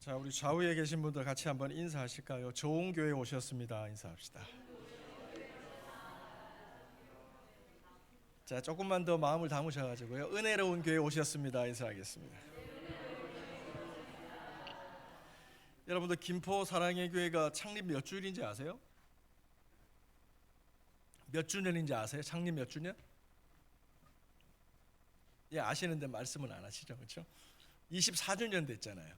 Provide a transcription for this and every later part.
자, 우리 좌우에 계신 분들 같이 한번 인사하실까요? 좋은 교회 오셨습니다. 인사합시다. 자, 조금만 더 마음을 담으셔가지고요. 은혜로운 교회 오셨습니다. 인사하겠습니다. 여러분들 김포 사랑의 교회가 창립 몇 주년인지 아세요? 몇 주년인지 아세요? 창립 몇 주년? 예, 아시는데 말씀은 안 하시죠, 그렇죠? 24주년 됐잖아요,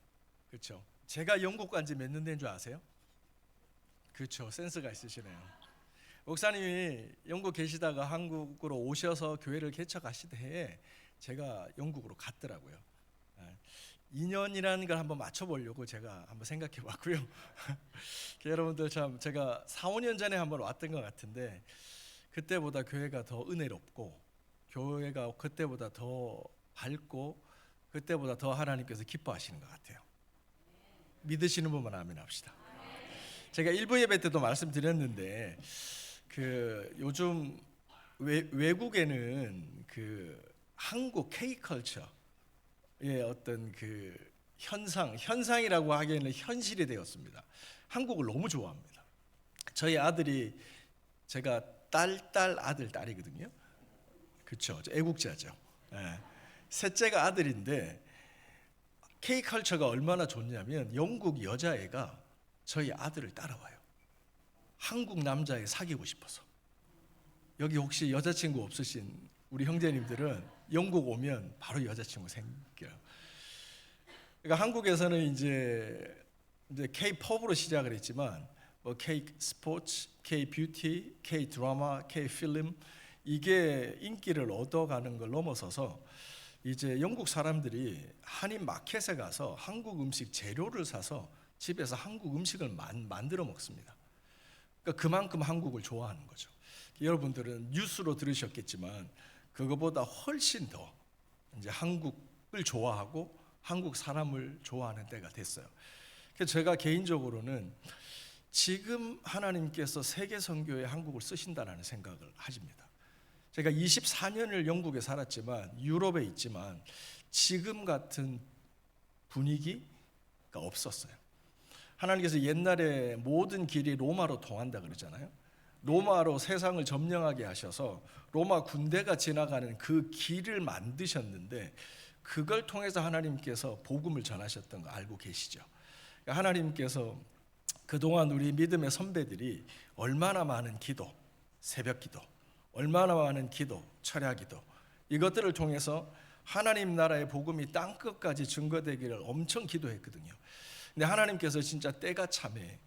그렇죠? 제가 영국 간 지 몇 년 된 줄 아세요? 그렇죠, 센스가 있으시네요. 목사님이 영국 계시다가 한국으로 오셔서 교회를 개척하시던 해에 제가 영국으로 갔더라고요. 2년이라는 걸 한번 맞춰보려고 제가 한번 생각해 봤고요. 여러분들 참 제가 4, 5년 전에 한번 왔던 것 같은데 그때보다 교회가 더 은혜롭고 교회가 그때보다 더 밝고 그때보다 더 하나님께서 기뻐하시는 것 같아요. 믿으시는 분만 아멘 합시다. 제가 일부 예배 때도 말씀드렸는데 요즘 외국에는 한국 K컬처의 어떤 현상이라고 하기에는 현실이 되었습니다. 한국을 너무 좋아합니다. 저희 아들이 제가 딸이거든요. 그렇죠, 애국자죠. 네. 셋째가 아들인데 K컬처가 얼마나 좋냐면 영국 여자애가 저희 아들을 따라와요. 한국 남자애 사귀고 싶어서. 여기 혹시 여자친구 없으신 우리 형제님들은 영국 오면 바로 여자친구 생겨요. 그러니까 한국에서는 이제 K-팝으로 시작을 했지만 뭐 K-스포츠, K-뷰티, K-드라마, K-필름 이게 인기를 얻어가는 걸 넘어서서 이제 영국 사람들이 한인 마켓에 가서 한국 음식 재료를 사서 집에서 한국 음식을 만들어 먹습니다. 그러니까 그만큼 한국을 좋아하는 거죠. 여러분들은 뉴스로 들으셨겠지만 그거보다 훨씬 더 이제 한국을 좋아하고 한국 사람을 좋아하는 때가 됐어요. 그래서 제가 개인적으로는 지금 하나님께서 세계 선교에 한국을 쓰신다는 생각을 하십니다. 제가 24년을 영국에 살았지만 유럽에 있지만 지금 같은 분위기가 없었어요. 하나님께서 옛날에 모든 길이 로마로 통한다 그러잖아요. 로마로 세상을 점령하게 하셔서 로마 군대가 지나가는 그 길을 만드셨는데 그걸 통해서 하나님께서 복음을 전하셨던 거 알고 계시죠? 하나님께서 그동안 우리 믿음의 선배들이 얼마나 많은 기도, 새벽 기도, 얼마나 많은 기도, 철야 기도 이것들을 통해서 하나님 나라의 복음이 땅끝까지 증거되기를 엄청 기도했거든요. 근데 하나님께서 진짜 때가 참에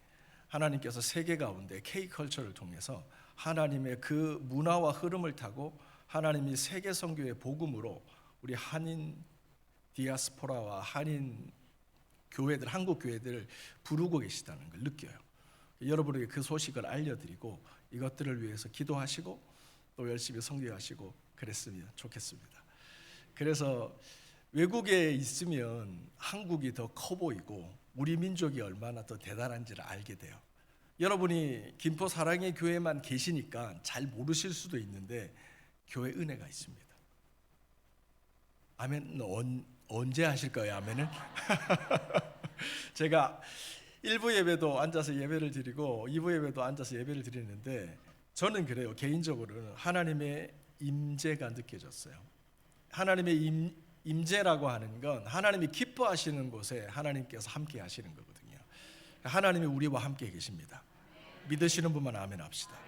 하나님께서 세계 가운데 K컬처를 통해서 하나님의 그 문화와 흐름을 타고 하나님이 세계 선교의 복음으로 우리 한인 디아스포라와 한인 교회들, 한국 교회들을 부르고 계시다는 걸 느껴요. 여러분에게 그 소식을 알려드리고 이것들을 위해서 기도하시고 또 열심히 선교하시고 그랬으면 좋겠습니다. 그래서 외국에 있으면 한국이 더 커 보이고 우리 민족이 얼마나 더 대단한지를 알게 돼요. 여러분이 김포 사랑의 교회만 계시니까 잘 모르실 수도 있는데 교회 은혜가 있습니다. 아멘. 언제 하실 거예요, 아멘을? 제가 1부 예배도 앉아서 예배를 드리고 2부 예배도 앉아서 예배를 드리는데 저는 그래요. 개인적으로는 하나님의 임재가 느껴졌어요. 하나님의 임재라고 하는 건 하나님이 기뻐하시는 곳에 하나님께서 함께 하시는 거거든요. 하나님이 우리와 함께 계십니다. 믿으시는 분만 아멘 합시다.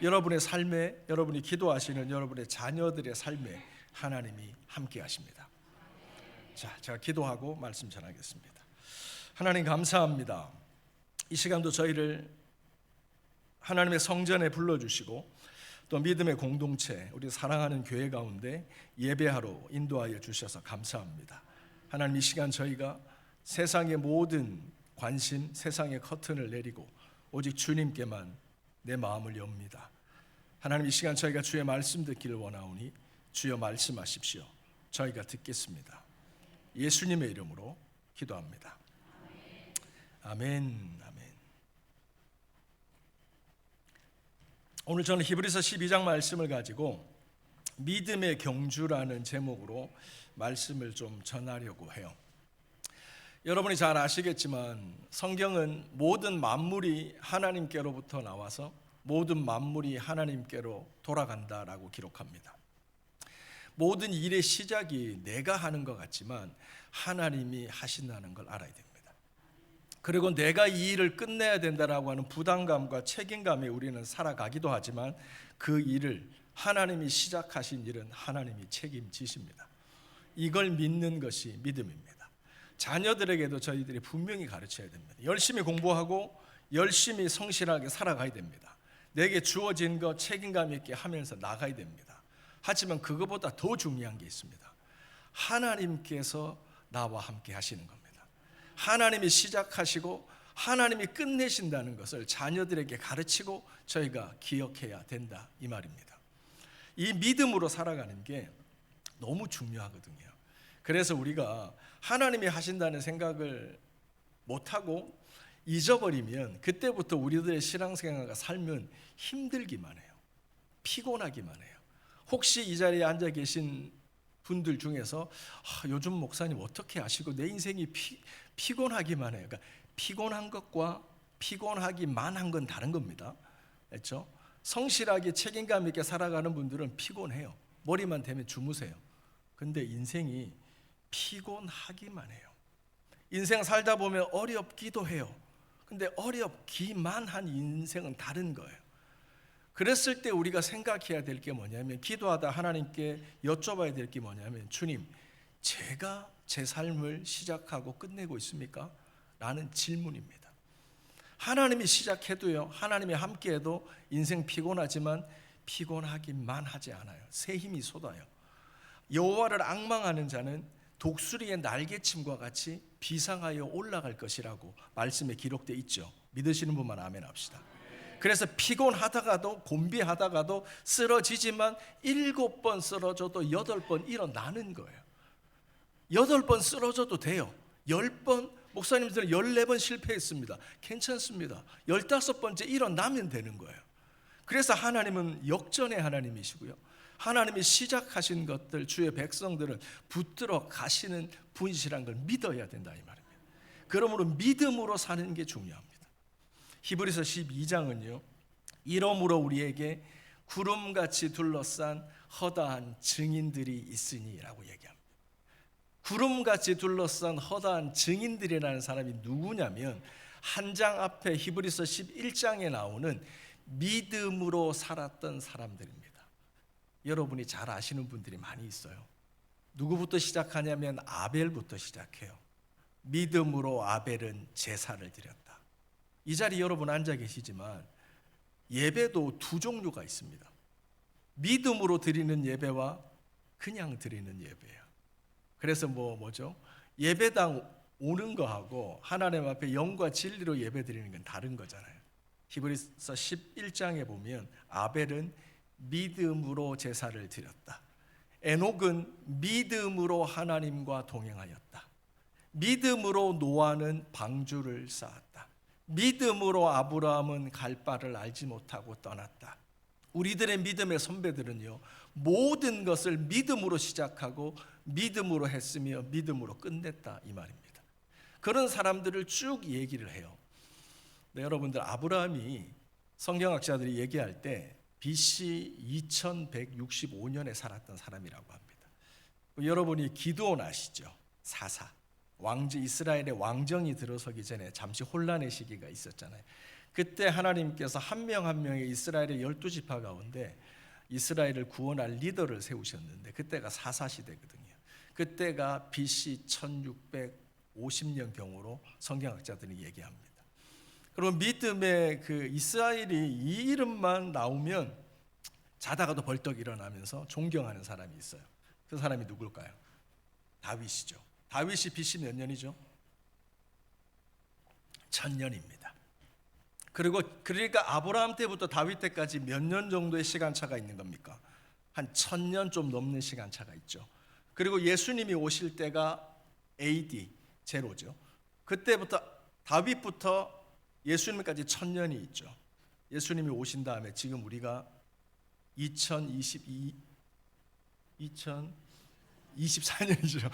여러분의 삶에, 여러분이 기도하시는 여러분의 자녀들의 삶에 하나님이 함께 하십니다. 자, 제가 기도하고 말씀 전하겠습니다. 하나님 감사합니다. 이 시간도 저희를 하나님의 성전에 불러주시고 또 믿음의 공동체, 우리 사랑하는 교회 가운데 예배하러 인도하여 주셔서 감사합니다. 하나님 이 시간 저희가 세상의 모든 관심, 세상의 커튼을 내리고 오직 주님께만 내 마음을 엽니다. 하나님 이 시간 저희가 주의 말씀 듣기를 원하오니 주여 말씀하십시오. 저희가 듣겠습니다. 예수님의 이름으로 기도합니다. 아멘. 아멘. 오늘 저는 히브리서 12장 말씀을 가지고 믿음의 경주라는 제목으로 말씀을 좀 전하려고 해요. 여러분이 잘 아시겠지만 성경은 모든 만물이 하나님께로부터 나와서 모든 만물이 하나님께로 돌아간다라고 기록합니다. 모든 일의 시작이 내가 하는 것 같지만 하나님이 하신다는 걸 알아야 됩니다. 그리고 내가 이 일을 끝내야 된다라고 하는 부담감과 책임감에 우리는 살아가기도 하지만 그 일을 하나님이 시작하신 일은 하나님이 책임지십니다. 이걸 믿는 것이 믿음입니다. 자녀들에게도 저희들이 분명히 가르쳐야 됩니다. 열심히 공부하고 열심히 성실하게 살아가야 됩니다. 내게 주어진 것 책임감 있게 하면서 나가야 됩니다. 하지만 그것보다 더 중요한 게 있습니다. 하나님께서 나와 함께 하시는 겁니다. 하나님이 시작하시고 하나님이 끝내신다는 것을 자녀들에게 가르치고 저희가 기억해야 된다 이 말입니다. 이 믿음으로 살아가는 게 너무 중요하거든요. 그래서 우리가 하나님이 하신다는 생각을 못하고 잊어버리면 그때부터 우리들의 신앙생활과 삶은 힘들기만 해요. 피곤하기만 해요. 혹시 이 자리에 앉아 계신 분들 중에서 요즘 목사님 어떻게 아시고 내 인생이 피곤하기만 해요. 그러니까 피곤한 것과 피곤하기만 한 건 다른 겁니다. 그렇죠? 성실하게 책임감 있게 살아가는 분들은 피곤해요. 머리만 대면 주무세요. 근데 인생이 피곤하기만 해요. 인생 살다 보면 어렵기도 해요. 근데 어렵기만 한 인생은 다른 거예요. 그랬을 때 우리가 생각해야 될 게 뭐냐면, 기도하다 하나님께 여쭤봐야 될 게 뭐냐면, 주님, 제가 제 삶을 시작하고 끝내고 있습니까? 라는 질문입니다. 하나님이 시작해도요, 하나님이 함께해도 인생 피곤하지만 피곤하기만 하지 않아요. 새 힘이 쏟아요. 여호와를 앙망하는 자는 독수리의 날개침과 같이 비상하여 올라갈 것이라고 말씀에 기록되어 있죠. 믿으시는 분만 아멘 합시다. 그래서 피곤하다가도 곤비하다가도 쓰러지지만 7번 쓰러져도 8번 일어나는 거예요. 8번 쓰러져도 돼요. 10번, 목사님들은 14번 실패했습니다. 괜찮습니다. 15번째 일어나면 되는 거예요. 그래서 하나님은 역전의 하나님이시고요, 하나님이 시작하신 것들 주의 백성들은 붙들어 가시는 분이시란 걸 믿어야 된다 이 말입니다. 그러므로 믿음으로 사는 게 중요합니다. 히브리서 12장은요, 이러므로 우리에게 구름같이 둘러싼 허다한 증인들이 있으니라고 얘기합니다. 구름같이 둘러싼 허다한 증인들이라는 사람이 누구냐면, 한 장 앞에 히브리서 11장에 나오는 믿음으로 살았던 사람들입니다. 여러분이 잘 아시는 분들이 많이 있어요. 누구부터 시작하냐면 아벨부터 시작해요. 믿음으로 아벨은 제사를 드렸다. 이 자리 여러분 앉아 계시지만 예배도 두 종류가 있습니다. 믿음으로 드리는 예배와 그냥 드리는 예배예요. 그래서 뭐죠? 예배당 오는 거하고 하나님 앞에 영과 진리로 예배 드리는 건 다른 거잖아요. 히브리서 11장에 보면 아벨은 믿음으로 제사를 드렸다. 에녹은 믿음으로 하나님과 동행하였다. 믿음으로 노아는 방주를 쌓았다. 믿음으로 아브라함은 갈 바를 알지 못하고 떠났다. 우리들의 믿음의 선배들은요, 모든 것을 믿음으로 시작하고 믿음으로 했으며 믿음으로 끝냈다 이 말입니다. 그런 사람들을 쭉 얘기를 해요. 네, 여러분들, 아브라함이 성경학자들이 얘기할 때 BC 2165년에 살았던 사람이라고 합니다. 여러분이 기드온 아시죠? 사사, 왕제 이스라엘의 왕정이 들어서기 전에 잠시 혼란의 시기가 있었잖아요. 그때 하나님께서 한 명 한 명의 이스라엘의 12지파 가운데 이스라엘을 구원할 리더를 세우셨는데 그때가 사사 시대거든요. 그때가 BC 1650년 경으로 성경학자들이 얘기합니다. 그럼 믿음의 그 이스라엘이 이 이름만 나오면 자다가도 벌떡 일어나면서 존경하는 사람이 있어요. 그 사람이 누굴까요? 다윗이죠. 다윗이 BC 몇 년이죠? 1000년입니다. 그러니까 아브라함 때부터 다윗 때까지 몇 년 정도의 시간차가 있는 겁니까? 한 1000년 좀 넘는 시간차가 있죠. 그리고 예수님이 오실 때가 AD 제로죠. 그때부터 다윗부터 예수님까지 1000년이 있죠. 예수님이 오신 다음에 지금 우리가 24년이죠.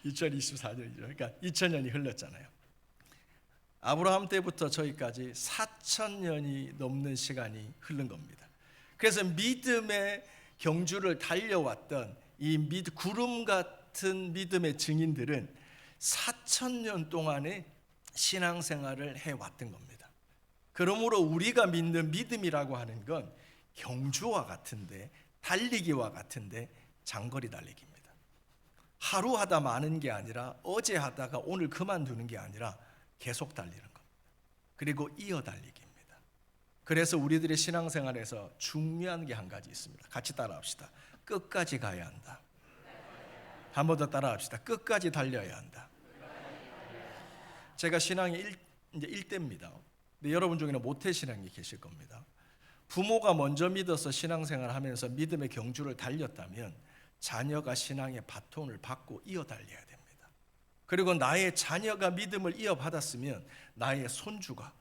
2024년이죠. 그러니까 2000년이 흘렀잖아요. 아브라함 때부터 저희까지 4000년이 넘는 시간이 흐른 겁니다. 그래서 믿음의 경주를 달려왔던 이 구름 같은 믿음의 증인들은 4000년 동안의 신앙생활을 해왔던 겁니다. 그러므로 우리가 믿는 믿음이라고 하는 건 경주와 같은데, 달리기와 같은데 장거리 달리기입니다. 하루 하다 마는 게 아니라, 어제 하다가 오늘 그만두는 게 아니라 계속 달리는 겁니다. 그리고 이어 달리기입니다. 그래서 우리들의 신앙생활에서 중요한 게 한 가지 있습니다. 같이 따라합시다. 끝까지 가야 한다. 한 번 더 따라합시다. 끝까지 달려야 한다. 제가 신앙이 이제 1대입니다. 근데 여러분 중에는 모태신앙이 계실 겁니다. 부모가 먼저 믿어서 신앙생활 하면서 믿음의 경주를 달렸다면 자녀가 신앙의 바톤을 받고 이어 달려야 됩니다. 그리고 나의 자녀가 믿음을 이어받았으면 나의 손주가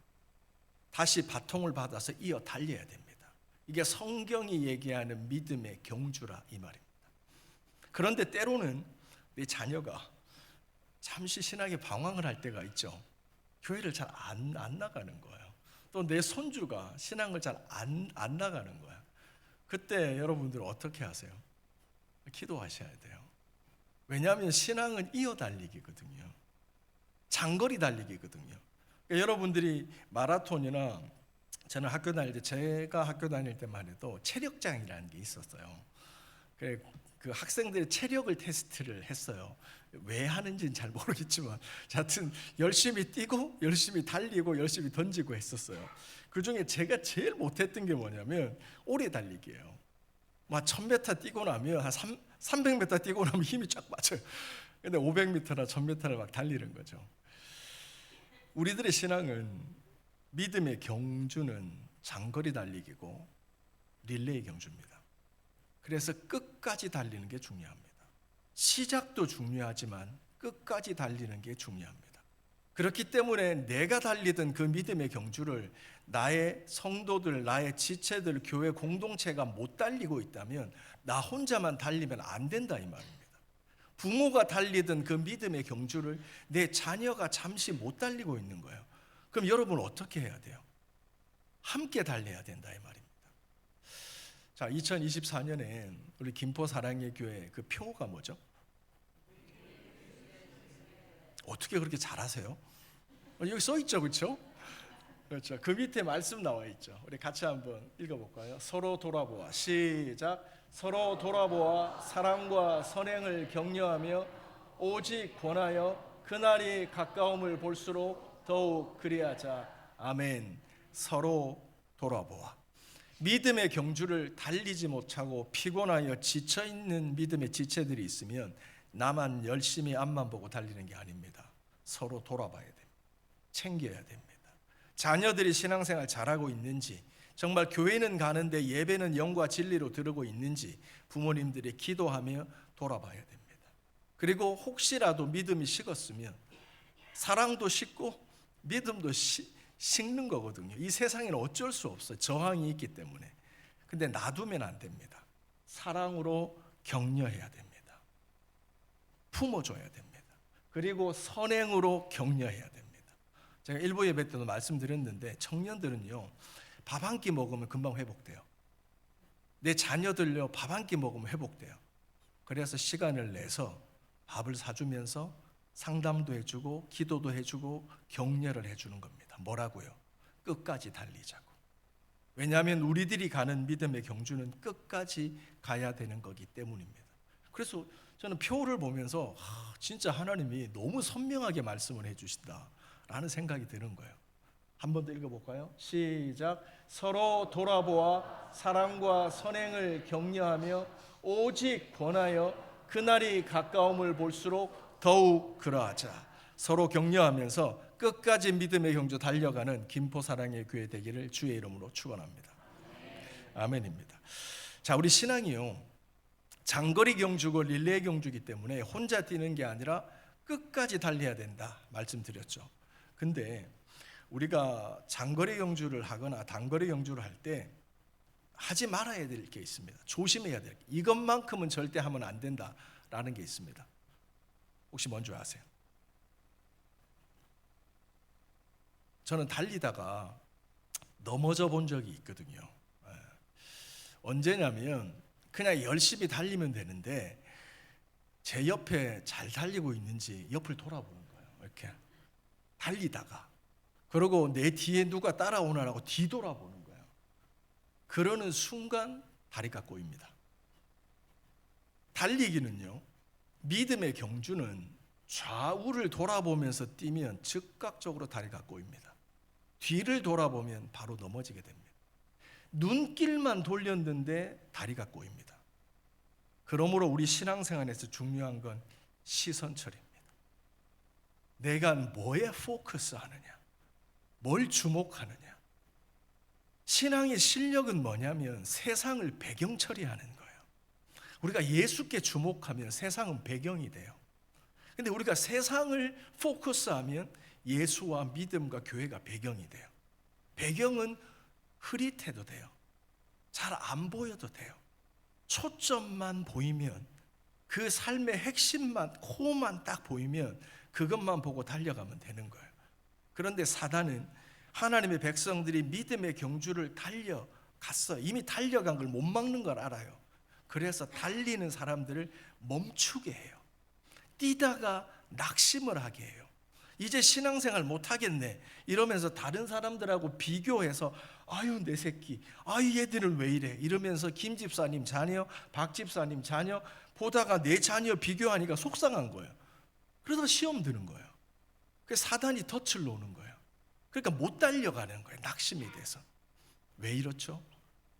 다시 바통을 받아서 이어 달려야 됩니다. 이게 성경이 얘기하는 믿음의 경주라 이 말입니다. 그런데 때로는 내 자녀가 잠시 신앙에 방황을 할 때가 있죠. 교회를 잘 안 나가는 거예요. 또 내 손주가 신앙을 잘 안 나가는 거예요. 그때 여러분들 어떻게 하세요? 기도하셔야 돼요. 왜냐하면 신앙은 이어 달리기거든요. 장거리 달리기거든요. 그러니까 여러분들이 마라톤이나, 저는 학교 다닐 때, 제가 학교 다닐 때만 해도 체력장이라는 게 있었어요. 그 학생들의 체력을 테스트를 했어요. 왜 하는지는 잘 모르겠지만 하여튼 열심히 뛰고 열심히 달리고 열심히 던지고 했었어요. 그중에 제가 제일 못했던 게 뭐냐면 오래 달리기예요. 막 1000m 뛰고 나면 한 300m 뛰고 나면 힘이 쫙 빠져요. 근데 500m나 1000m를 막 달리는 거죠. 우리들의 신앙은, 믿음의 경주는 장거리 달리기고 릴레이 경주입니다. 그래서 끝까지 달리는 게 중요합니다. 시작도 중요하지만 끝까지 달리는 게 중요합니다. 그렇기 때문에 내가 달리던 그 믿음의 경주를 나의 성도들, 나의 지체들, 교회 공동체가 못 달리고 있다면 나 혼자만 달리면 안 된다 이 말입니다. 부모가 달리던 그 믿음의 경주를 내 자녀가 잠시 못 달리고 있는 거예요. 그럼 여러분 어떻게 해야 돼요? 함께 달려야 된다 이 말입니다. 자, 2024년에 우리 김포 사랑의 교회 그 표가 뭐죠? 어떻게 그렇게 잘하세요? 여기 써 있죠, 그렇죠? 그렇죠. 그 밑에 말씀 나와 있죠. 우리 같이 한번 읽어볼까요? 서로 돌아보아. 시작. 서로 돌아보아 사랑과 선행을 격려하며 오직 권하여 그날이 가까움을 볼수록 더욱 그리하자. 아멘. 서로 돌아보아. 믿음의 경주를 달리지 못하고 피곤하여 지쳐있는 믿음의 지체들이 있으면 나만 열심히 앞만 보고 달리는 게 아닙니다. 서로 돌아봐야 됩니다. 챙겨야 됩니다. 자녀들이 신앙생활 잘하고 있는지, 정말 교회는 가는데 예배는 영과 진리로 들으고 있는지 부모님들이 기도하며 돌아봐야 됩니다. 그리고 혹시라도 믿음이 식었으면 사랑도 식고 믿음도 식는 거거든요. 이 세상에는 어쩔 수 없어요. 저항이 있기 때문에. 근데 놔두면 안 됩니다. 사랑으로 격려해야 됩니다. 품어줘야 됩니다. 그리고 선행으로 격려해야 됩니다. 제가 일부 예배 때도 말씀드렸는데 청년들은요, 밥 한 끼 먹으면 금방 회복돼요. 내 자녀들요, 밥 한 끼 먹으면 회복돼요. 그래서 시간을 내서 밥을 사주면서 상담도 해주고 기도도 해주고 격려를 해주는 겁니다. 뭐라고요? 끝까지 달리자고. 왜냐하면 우리들이 가는 믿음의 경주는 끝까지 가야 되는 거기 때문입니다. 그래서 저는 표를 보면서 진짜 하나님이 너무 선명하게 말씀을 해주신다라는 생각이 드는 거예요. 한 번 더 읽어볼까요? 시작. 서로 돌아보아 사랑과 선행을 격려하며 오직 권하여 그날이 가까움을 볼수록 더욱 그러하자. 서로 격려하면서 끝까지 믿음의 경주 달려가는 김포 사랑의 교회 되기를 주의 이름으로 축원합니다. 아멘입니다. 자, 우리 신앙이요, 장거리 경주고 릴레이 경주이기 때문에 혼자 뛰는 게 아니라 끝까지 달려야 된다 말씀드렸죠. 근데 우리가 장거리 경주를 하거나 단거리 경주를 할 때 하지 말아야 될 게 있습니다. 조심해야 될 게, 이것만큼은 절대 하면 안 된다라는 라는 게 있습니다. 혹시 뭔지 아세요? 저는 달리다가 넘어져 본 적이 있거든요. 언제냐면 그냥 열심히 달리면 되는데 제 옆에 잘 달리고 있는지 옆을 돌아보는 거예요. 이렇게 달리다가 그러고 내 뒤에 누가 따라오나라고 뒤돌아보는 거예요. 그러는 순간 다리가 꼬입니다. 달리기는요, 믿음의 경주는 좌우를 돌아보면서 뛰면 즉각적으로 다리가 꼬입니다. 뒤를 돌아보면 바로 넘어지게 됩니다. 눈길만 돌렸는데 다리가 꼬입니다. 그러므로 우리 신앙생활에서 중요한 건 시선 처리입니다. 내가 뭐에 포커스하느냐, 뭘 주목하느냐. 신앙의 실력은 뭐냐면 세상을 배경 처리하는 거예요. 우리가 예수께 주목하면 세상은 배경이 돼요. 근데 우리가 세상을 포커스하면 예수와 믿음과 교회가 배경이 돼요. 배경은 흐릿해도 돼요. 잘 안 보여도 돼요. 초점만 보이면, 그 삶의 핵심만, 코어만 딱 보이면 그것만 보고 달려가면 되는 거예요. 그런데 사단은 하나님의 백성들이 믿음의 경주를 달려갔어요. 이미 달려간 걸 못 막는 걸 알아요. 그래서 달리는 사람들을 멈추게 해요. 뛰다가 낙심을 하게 해요. 이제 신앙생활 못하겠네 이러면서 다른 사람들하고 비교해서 아유 내 새끼, 아유 얘들은 왜 이래 이러면서 김 집사님 자녀, 박 집사님 자녀 보다가 내 자녀 비교하니까 속상한 거예요. 그러다가 시험 드는 거예요. 그래서 사단이 덫을 놓는 거예요. 그러니까 못 달려가는 거예요. 낙심이 돼서. 왜 이렇죠?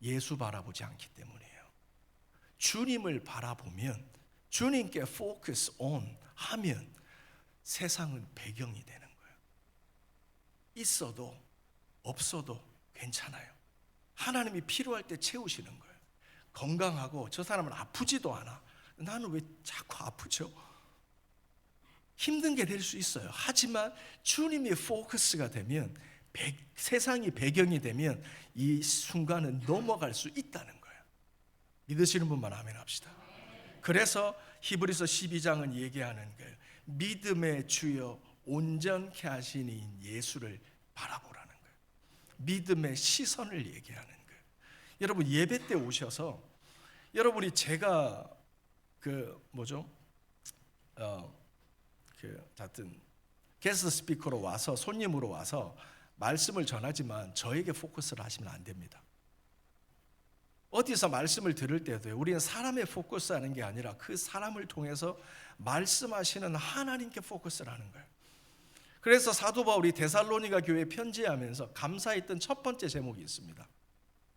예수 바라보지 않기 때문이에요. 주님을 바라보면, 주님께 포커스 온 하면 세상은 배경이 되는 거예요. 있어도 없어도 괜찮아요. 하나님이 필요할 때 채우시는 거예요. 건강하고 저 사람은 아프지도 않아. 나는 왜 자꾸 아프죠? 힘든 게 될 수 있어요. 하지만 주님이 포커스가 되면, 세상이 배경이 되면 이 순간은 넘어갈 수 있다는 거예요. 믿으시는 분만 아멘 합시다. 그래서 히브리서 12장은 얘기하는 거예요. 믿음의 주여 온전케 하시니 예수를 바라보라는 거예요. 믿음의 시선을 얘기하는 거예요. 여러분 예배 때 오셔서 여러분이 제가 하여튼 게스트 스피커로 와서 손님으로 와서 말씀을 전하지만 저에게 포커스를 하시면 안 됩니다. 어디서 말씀을 들을 때도 우리는 사람에 포커스하는 게 아니라 그 사람을 통해서 말씀하시는 하나님께 포커스를 하는 거예요. 그래서 사도 바울이 데살로니가 교회에 편지하면서 감사했던 첫 번째 제목이 있습니다.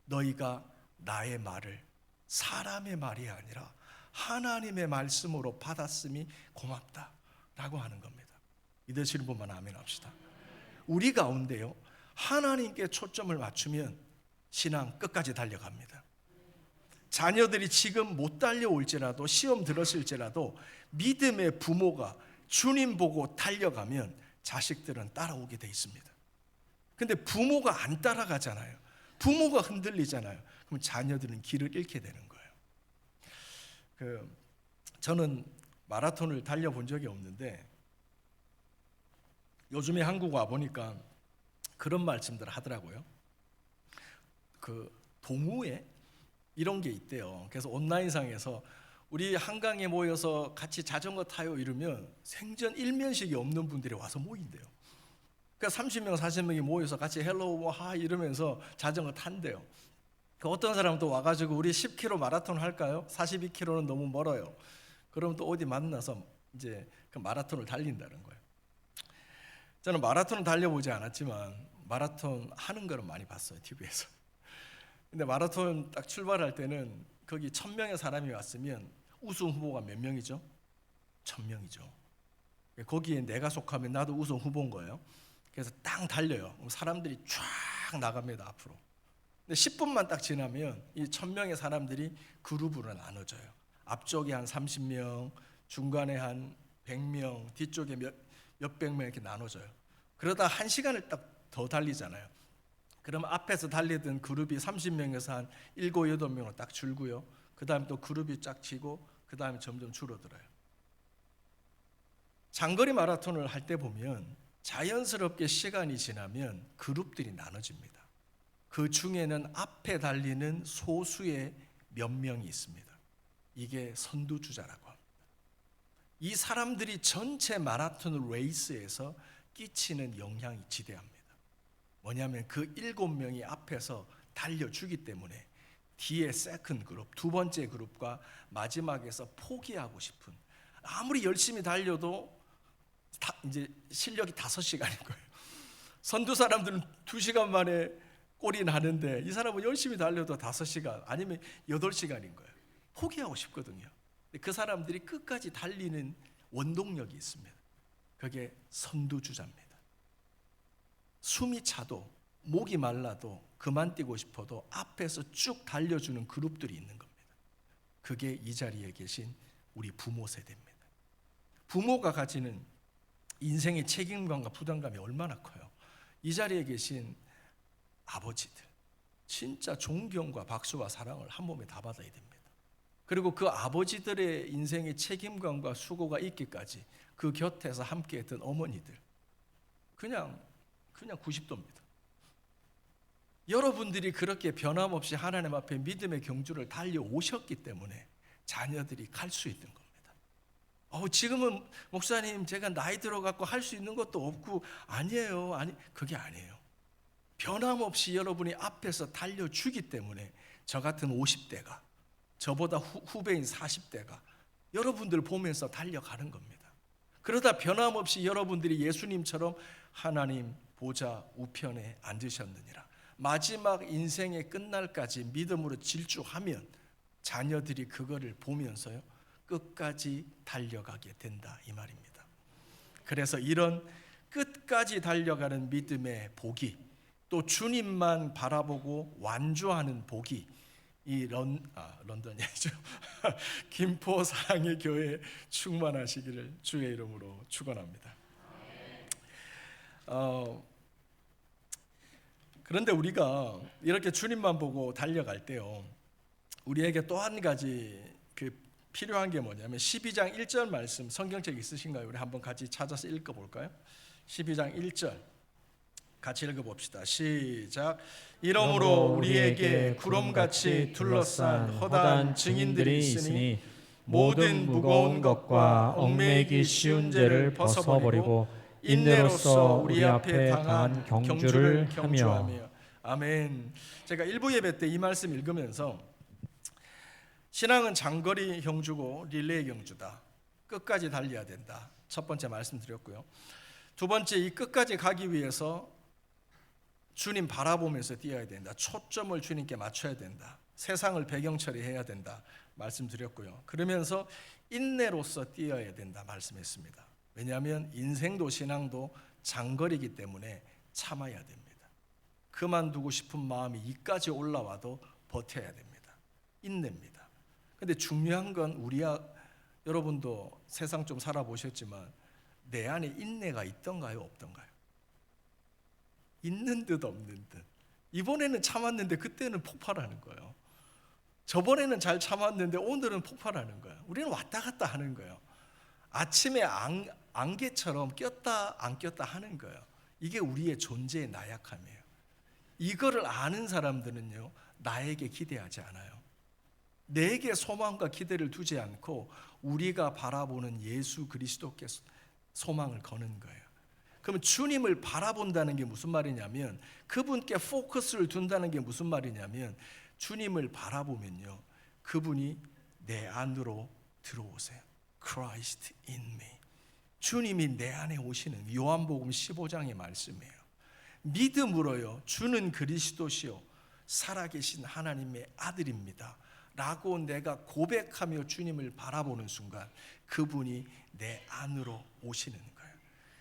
너희가 나의 말을 사람의 말이 아니라 하나님의 말씀으로 받았음이 고맙다 라고 하는 겁니다. 믿으시는 분만 아멘 합시다. 우리 가운데요, 하나님께 초점을 맞추면 신앙 끝까지 달려갑니다. 자녀들이 지금 못 달려올지라도, 시험 들었을지라도 믿음의 부모가 주님 보고 달려가면 자식들은 따라오게 돼 있습니다. 근데 부모가 안 따라가잖아요. 부모가 흔들리잖아요. 그럼 자녀들은 길을 잃게 되는 거예요. 저는 마라톤을 달려본 적이 없는데 요즘에 한국 와보니까 그런 말씀들을 하더라고요. 동호회 이런 게 있대요. 그래서 온라인상에서 우리 한강에 모여서 같이 자전거 타요 이러면 생전 일면식이 없는 분들이 와서 모인대요. 그러니까 30명 40명이 모여서 같이 헬로우 하이 이러면서 자전거 탄대요. 어떤 사람은 또 와가지고 우리 10km 마라톤 할까요? 42km는 너무 멀어요. 그럼 또 어디 만나서 이제 그 마라톤을 달린다는 거예요. 저는 마라톤을 달려보지 않았지만 마라톤 하는 거는 많이 봤어요, TV에서. 근데 마라톤 딱 출발할 때는 거기 1000명의 사람이 왔으면 우승 후보가 몇 명이죠? 1000명이죠. 거기에 내가 속하면 나도 우승 후보인 거예요. 그래서 딱 달려요. 사람들이 쫙 나갑니다, 앞으로. 근데 10분만 딱 지나면 이 1000명의 사람들이 그룹으로 나눠져요. 앞쪽에 한 30명, 중간에 한 100명, 뒤쪽에 몇백 명 이렇게 나눠져요. 그러다 1시간을 딱 더 달리잖아요. 그러면 앞에서 달리던 그룹이 30명에서 한 7, 8명으로 딱 줄고요. 그 다음 또 그룹이 쫙 치고 그 다음에 점점 줄어들어요. 장거리 마라톤을 할 때 보면 자연스럽게 시간이 지나면 그룹들이 나눠집니다. 그 중에는 앞에 달리는 소수의 몇 명이 있습니다. 이게 선두주자라고 합니다. 이 사람들이 전체 마라톤 레이스에서 끼치는 영향이 지대합니다. 뭐냐면 그 7명이 앞에서 달려주기 때문에 뒤에 세컨드 그룹, 두 번째 그룹과 마지막에서 포기하고 싶은, 아무리 열심히 달려도 이제 실력이 5시간인 거예요. 선두 사람들은 2시간 만에 골이 나는데 이 사람은 열심히 달려도 5시간 아니면 8시간인 거예요. 포기하고 싶거든요. 그 사람들이 끝까지 달리는 원동력이 있습니다. 그게 선두주자입니다. 숨이 차도 목이 말라도 그만 뛰고 싶어도 앞에서 쭉 달려주는 그룹들이 있는 겁니다. 그게 이 자리에 계신 우리 부모 세대입니다. 부모가 가지는 인생의 책임감과 부담감이 얼마나 커요. 이 자리에 계신 아버지들, 진짜 존경과 박수와 사랑을 한 몸에 다 받아야 됩니다. 그리고 그 아버지들의 인생의 책임감과 수고가 있기까지 그 곁에서 함께했던 어머니들, 그냥 90도입니다. 여러분들이 그렇게 변함없이 하나님 앞에 믿음의 경주를 달려오셨기 때문에 자녀들이 갈 수 있는 겁니다. 지금은 목사님 제가 나이 들어갖고 할 수 있는 것도 없고, 아니에요. 그게 아니에요. 변함없이 여러분이 앞에서 달려주기 때문에 저 같은 50대가, 저보다 후배인 40대가 여러분들 보면서 달려가는 겁니다. 그러다 변함없이 여러분들이 예수님처럼 하나님 보좌 우편에 앉으셨느니라, 마지막 인생의 끝날까지 믿음으로 질주하면 자녀들이 그거를 보면서요 끝까지 달려가게 된다, 이 말입니다. 그래서 이런 끝까지 달려가는 믿음의 복이, 또 주님만 바라보고 완주하는 복이 이 런던이 아니죠. 김포 사랑의 교회에 충만하시기를 주의 이름으로 축원합니다. 그런데 우리가 이렇게 주님만 보고 달려갈 때요, 우리에게 또 한 가지 필요한 게 뭐냐면 12장 1절 말씀, 성경책 있으신가요? 우리 한번 같이 찾아서 읽어볼까요? 12장 1절 같이 읽어봅시다. 시작. 이러므로 우리에게 구름같이 둘러싼 허다한 증인들이 있으니 모든 무거운 것과 얽매이기 쉬운 죄를 벗어버리고 인내로써 우리 앞에 당한 경주를 경주하며. 아멘. 제가 일부 예배 때 이 말씀 읽으면서 신앙은 장거리 경주고 릴레이 경주다, 끝까지 달려야 된다, 첫 번째 말씀드렸고요. 두 번째, 이 끝까지 가기 위해서 주님 바라보면서 뛰어야 된다, 초점을 주님께 맞춰야 된다, 세상을 배경 처리해야 된다 말씀드렸고요. 그러면서 인내로서 뛰어야 된다 말씀했습니다. 왜냐하면 인생도 신앙도 장거리이기 때문에 참아야 됩니다. 그만두고 싶은 마음이 이까지 올라와도 버텨야 됩니다. 인내입니다. 근데 중요한 건 여러분도 세상 좀 살아보셨지만 내 안에 인내가 있던가요, 없던가요? 있는 듯 없는 듯. 이번에는 참았는데 그때는 폭발하는 거예요. 저번에는 잘 참았는데 오늘은 폭발하는 거예요. 우리는 왔다 갔다 하는 거예요. 아침에 안개처럼 꼈다 안 꼈다 하는 거예요. 이게 우리의 존재의 나약함이에요. 이거를 아는 사람들은요, 나에게 기대하지 않아요. 내게 소망과 기대를 두지 않고 우리가 바라보는 예수 그리스도께 소망을 거는 거예요. 그러면 주님을 바라본다는 게 무슨 말이냐면, 그분께 포커스를 둔다는 게 무슨 말이냐면, 주님을 바라보면요 그분이 내 안으로 들어오세요. Christ in me. 주님이 내 안에 오시는 요한복음 15장의 말씀이에요. 믿음으로요 주는 그리스도시요 살아계신 하나님의 아들입니다 라고 내가 고백하며 주님을 바라보는 순간 그분이 내 안으로 오시는 거예요.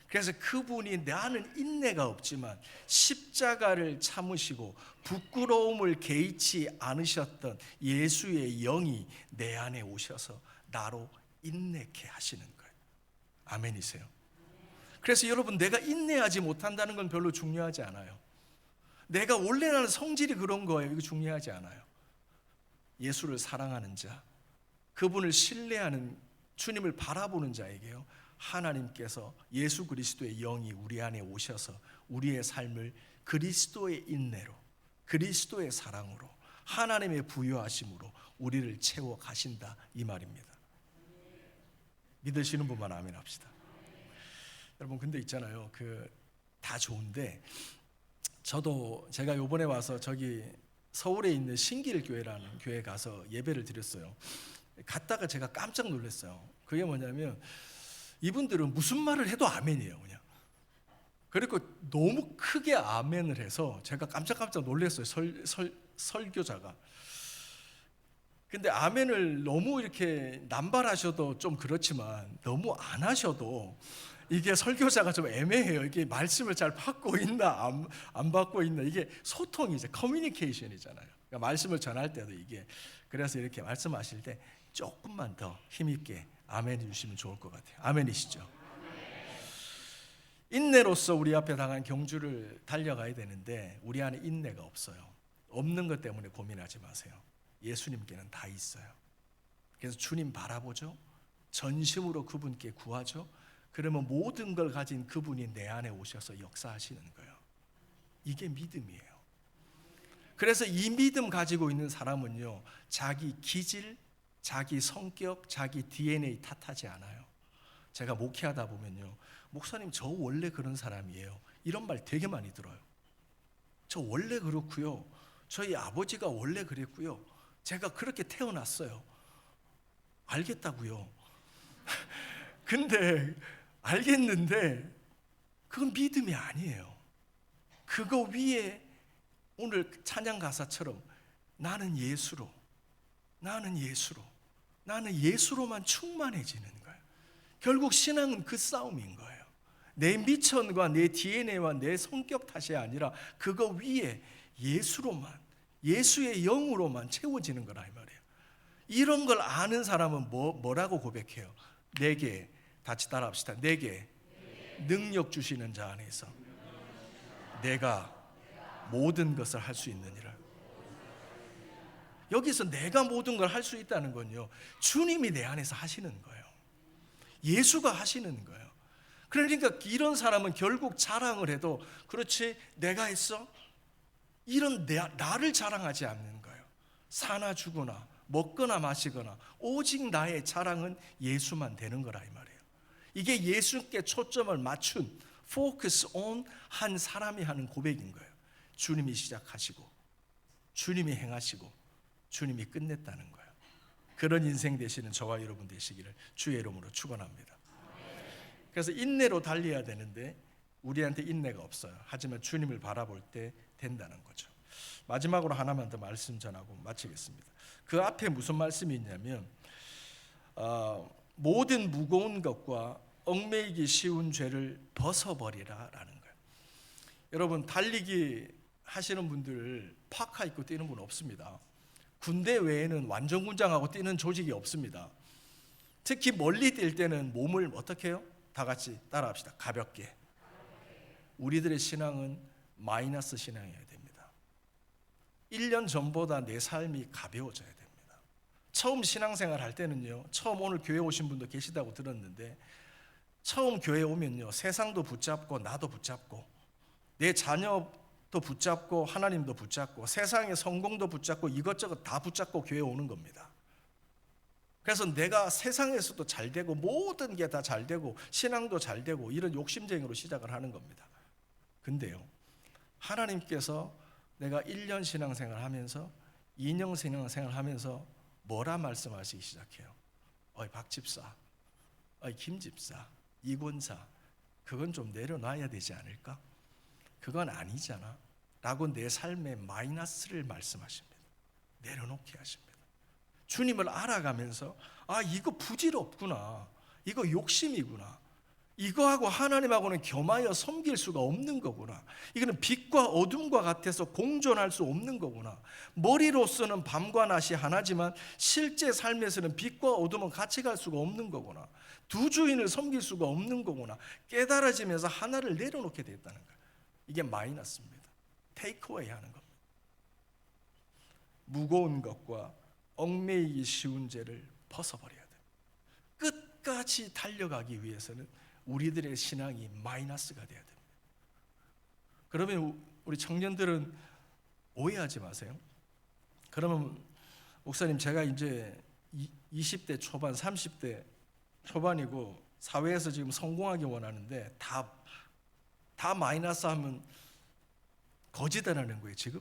그래서 그분이, 나는 인내가 없지만 십자가를 참으시고 부끄러움을 개의치 않으셨던 예수의 영이 내 안에 오셔서 나로 인내케 하시는 거예요. 아멘이세요? 그래서 여러분, 내가 인내하지 못한다는 건 별로 중요하지 않아요. 내가 원래 나는 성질이 그런 거예요. 이거 중요하지 않아요. 예수를 사랑하는 자, 그분을 신뢰하는, 주님을 바라보는 자에게요, 하나님께서 예수 그리스도의 영이 우리 안에 오셔서 우리의 삶을 그리스도의 인내로, 그리스도의 사랑으로, 하나님의 부요하심으로 우리를 채워 가신다, 이 말입니다. 믿으시는 분만 아멘 합시다. 여러분, 근데 있잖아요, 다 좋은데 저도 제가 요번에 와서 저기 서울에 있는 신길교회라는 교회 가서 예배를 드렸어요. 갔다가 제가 깜짝 놀랐어요. 그게 뭐냐면 이분들은 무슨 말을 해도 아멘이에요, 그냥. 그리고 너무 크게 아멘을 해서 제가 깜짝 놀랐어요, 설교자가. 근데 아멘을 너무 이렇게 남발하셔도 좀 그렇지만 너무 안 하셔도 이게 설교자가 좀 애매해요. 이게 말씀을 잘 받고 있나 안 받고 있나, 이게 소통이죠, 커뮤니케이션이잖아요. 그러니까 말씀을 전할 때도 이게, 그래서 이렇게 말씀하실 때 조금만 더 힘있게 아멘 해주시면 좋을 것 같아요. 아멘이시죠? 인내로서 우리 앞에 당한 경주를 달려가야 되는데 우리 안에 인내가 없어요. 없는 것 때문에 고민하지 마세요. 예수님께는 다 있어요. 그래서 주님 바라보죠. 전심으로 그분께 구하죠. 그러면 모든 걸 가진 그분이 내 안에 오셔서 역사하시는 거예요. 이게 믿음이에요. 그래서 이 믿음 가지고 있는 사람은요, 자기 기질, 자기 성격, 자기 DNA 탓하지 않아요. 제가 목회하다 보면요, 목사님 저 원래 그런 사람이에요, 이런 말 되게 많이 들어요. 저 원래 그렇고요, 저희 아버지가 원래 그랬고요, 제가 그렇게 태어났어요. 알겠다고요. 근데 알겠는데 그건 믿음이 아니에요. 그거 위에 오늘 찬양 가사처럼 나는 예수로, 나는 예수로만 충만해지는 거예요. 결국 신앙은 그 싸움인 거예요. 내 미천과 내 DNA와 내 성격 탓이 아니라 그거 위에 예수로만, 예수의 영으로만 채워지는 거라 이 말이에요. 이런 걸 아는 사람은 뭐라고 고백해요? 내게, 같이 따라합시다. 내게 능력 주시는 자 안에서 내가 모든 것을 할 수 있느니라. 여기서 내가 모든 걸 할 수 있다는 건요, 주님이 내 안에서 하시는 거예요. 예수가 하시는 거예요. 그러니까 이런 사람은 결국 자랑을 해도, 그렇지 내가 했어? 이런 나를 자랑하지 않는 거예요. 사나 죽으나 먹거나 마시거나 오직 나의 자랑은 예수만 되는 거라 이 말이에요. 이게 예수께 초점을 맞춘 focus on 한 사람이 하는 고백인 거예요. 주님이 시작하시고 주님이 행하시고 주님이 끝냈다는 거예요. 그런 인생 되시는 저와 여러분 되시기를 주의 이름으로 축원합니다. 그래서 인내로 달려야 되는데 우리한테 인내가 없어요. 하지만 주님을 바라볼 때 된다는 거죠. 마지막으로 하나만 더 말씀 전하고 마치겠습니다. 그 앞에 무슨 말씀이 있냐면 모든 무거운 것과 얽매이기 쉬운 죄를 벗어버리라라는 거예요. 여러분, 달리기 하시는 분들 파카 입고 뛰는 분 없습니다. 군대 외에는 완전군장하고 뛰는 조직이 없습니다. 특히 멀리 뛸 때는 몸을 어떻게 해요? 다 같이 따라합시다. 가볍게. 우리들의 신앙은 마이너스 신앙이어야 됩니다. 1년 전보다 내 삶이 가벼워져야 됩니다. 처음 신앙생활 할 때는요, 처음 오늘 교회 오신 분도 계시다고 들었는데, 처음 교회 오면요, 세상도 붙잡고 나도 붙잡고 내 자녀도 붙잡고 하나님도 붙잡고 세상의 성공도 붙잡고 이것저것 다 붙잡고 교회 오는 겁니다. 그래서 내가 세상에서도 잘 되고 모든 게 다 잘 되고 신앙도 잘 되고 이런 욕심쟁이로 시작을 하는 겁니다. 근데요, 하나님께서 내가 1년 신앙생활 하면서 2년 신앙생활 하면서 뭐라 말씀하시기 시작해요? 어이 박집사, 어이 김집사, 이권사, 그건 좀 내려놔야 되지 않을까? 그건 아니잖아 라고 내 삶의 마이너스를 말씀하십니다. 내려놓게 하십니다. 주님을 알아가면서 이거 부질없구나, 이거 욕심이구나, 이거하고 하나님하고는 겸하여 섬길 수가 없는 거구나, 이거는 빛과 어둠과 같아서 공존할 수 없는 거구나, 머리로서는 밤과 낮이 하나지만 실제 삶에서는 빛과 어둠은 같이 갈 수가 없는 거구나, 두 주인을 섬길 수가 없는 거구나 깨달아지면서 하나를 내려놓게 됐다는 거예요. 이게 마이너스입니다. 테이크어웨이 하는 겁니다. 무거운 것과 얽매이기 쉬운 죄를 벗어버려야 됩니다. 끝까지 달려가기 위해서는 우리들의 신앙이 마이너스가 돼야 됩니다. 그러면 우리 청년들은 오해하지 마세요. 그러면 목사님, 제가 이제 20대 초반, 30대 초반이고 사회에서 지금 성공하기 원하는데 다 마이너스 하면 거지되라는 거예요. 지금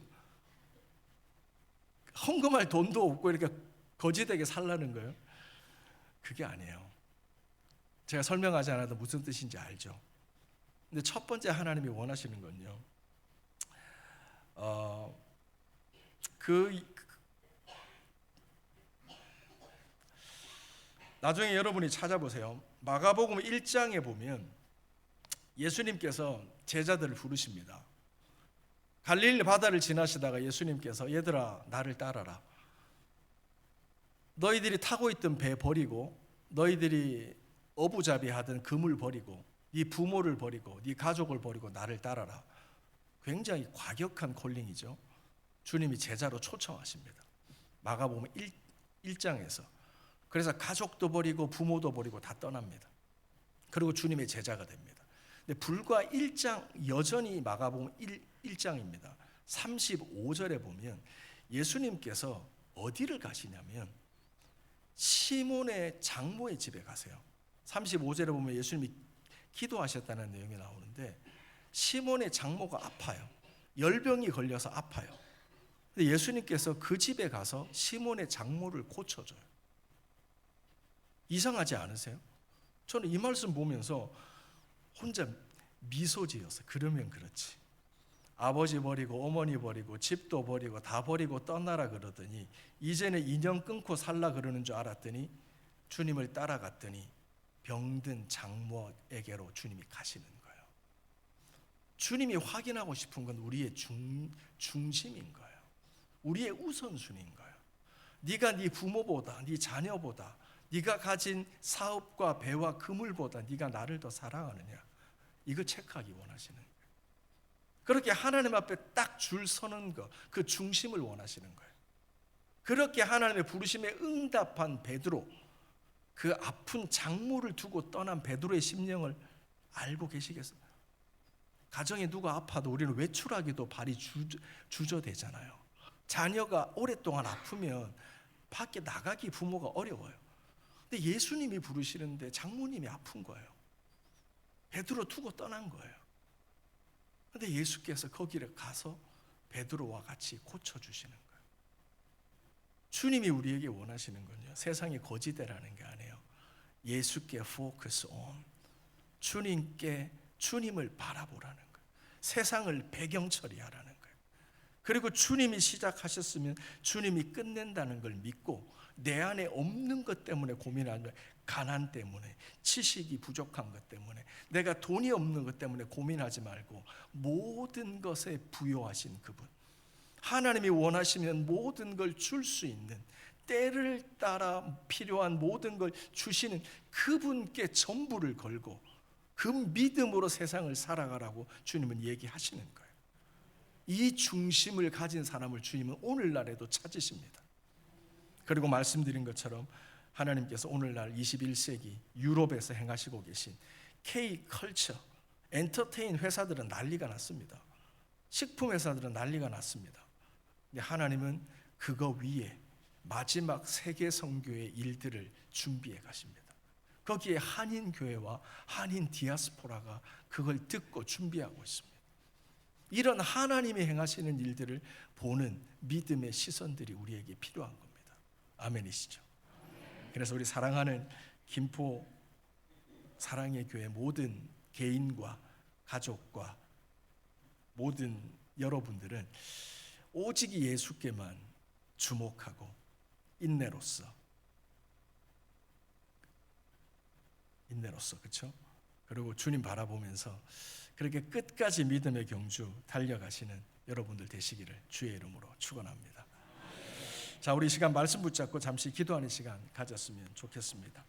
헌금할 돈도 없고 이렇게 거지되게 살라는 거예요. 그게 아니에요. 제가 설명하지 않아도 무슨 뜻인지 알죠. 근데 첫 번째 하나님이 원하시는 건요, 나중에 여러분이 찾아보세요. 마가복음 1장에 보면 예수님께서 제자들을 부르십니다. 갈릴리 바다를 지나시다가 예수님께서 얘들아 나를 따라라. 너희들이 타고 있던 배 버리고, 너희들이 어부잡이하던 그물 버리고, 네 부모를 버리고, 네 가족을 버리고 나를 따라라. 굉장히 과격한 콜링이죠. 주님이 제자로 초청하십니다. 마가복음 1장에서. 그래서 가족도 버리고 부모도 버리고 다 떠납니다. 그리고 주님의 제자가 됩니다. 근데 불과 1장, 여전히 마가복음 1장입니다. 35절에 보면 예수님께서 어디를 가시냐면 시몬의 장모의 집에 가세요. 35절에 보면 예수님이 기도하셨다는 내용이 나오는데, 시몬의 장모가 아파요. 열병이 걸려서 아파요. 근데 예수님께서 그 집에 가서 시몬의 장모를 고쳐줘요. 이상하지 않으세요? 저는 이 말씀 보면서 혼자 미소 지었어요. 그러면 그렇지. 아버지 버리고 어머니 버리고 집도 버리고 다 버리고 떠나라 그러더니 이제는 인연 끊고 살라 그러는 줄 알았더니 주님을 따라갔더니 병든 장모에게로 주님이 가시는 거예요. 주님이 확인하고 싶은 건 우리의 중심인 거예요. 우리의 우선순위인 거예요. 네가 네 부모보다, 네 자녀보다, 네가 가진 사업과 배와 그물보다 네가 나를 더 사랑하느냐, 이거 체크하기 원하시는 거예요. 그렇게 하나님 앞에 딱 줄 서는 거, 그 중심을 원하시는 거예요. 그렇게 하나님의 부르심에 응답한 베드로, 그 아픈 장모를 두고 떠난 베드로의 심령을 알고 계시겠어요? 가정에 누가 아파도 우리는 외출하기도 발이 주저되잖아요. 자녀가 오랫동안 아프면 밖에 나가기 부모가 어려워요. 근데 예수님이 부르시는데 장모님이 아픈 거예요. 베드로 두고 떠난 거예요. 근데 예수께서 거기를 가서 베드로와 같이 고쳐주시는 거예요. 주님이 우리에게 원하시는 건요, 세상이 거지되라는 게 아니에요. 예수께 focus on, 주님을 바라보라는 거예요. 세상을 배경 처리하라는 거예요. 그리고 주님이 시작하셨으면 주님이 끝낸다는 걸 믿고, 내 안에 없는 것 때문에 고민하지 말고, 가난 때문에, 지식이 부족한 것 때문에, 내가 돈이 없는 것 때문에 고민하지 말고, 모든 것에 부요하신 그분, 하나님이 원하시면 모든 걸 줄 수 있는, 때를 따라 필요한 모든 걸 주시는 그분께 전부를 걸고 그 믿음으로 세상을 살아가라고 주님은 얘기하시는 거예요. 이 중심을 가진 사람을 주님은 오늘날에도 찾으십니다. 그리고 말씀드린 것처럼 하나님께서 오늘날 21세기 유럽에서 행하시고 계신 K컬처, 엔터테인 회사들은 난리가 났습니다. 식품 회사들은 난리가 났습니다. 근데 하나님은 그거 위에 마지막 세계 선교의 일들을 준비해 가십니다. 거기에 한인 교회와 한인 디아스포라가 그걸 듣고 준비하고 있습니다. 이런 하나님이 행하시는 일들을 보는 믿음의 시선들이 우리에게 필요한 겁니다. 아멘이시죠? 그래서 우리 사랑하는 김포 사랑의 교회 모든 개인과 가족과 모든 여러분들은 오직 예수께만 주목하고 인내로서, 그렇죠? 그리고 주님 바라보면서 그렇게 끝까지 믿음의 경주 달려가시는 여러분들 되시기를 주의 이름으로 축원합니다. 자, 우리 시간 말씀 붙잡고 잠시 기도하는 시간 가졌으면 좋겠습니다.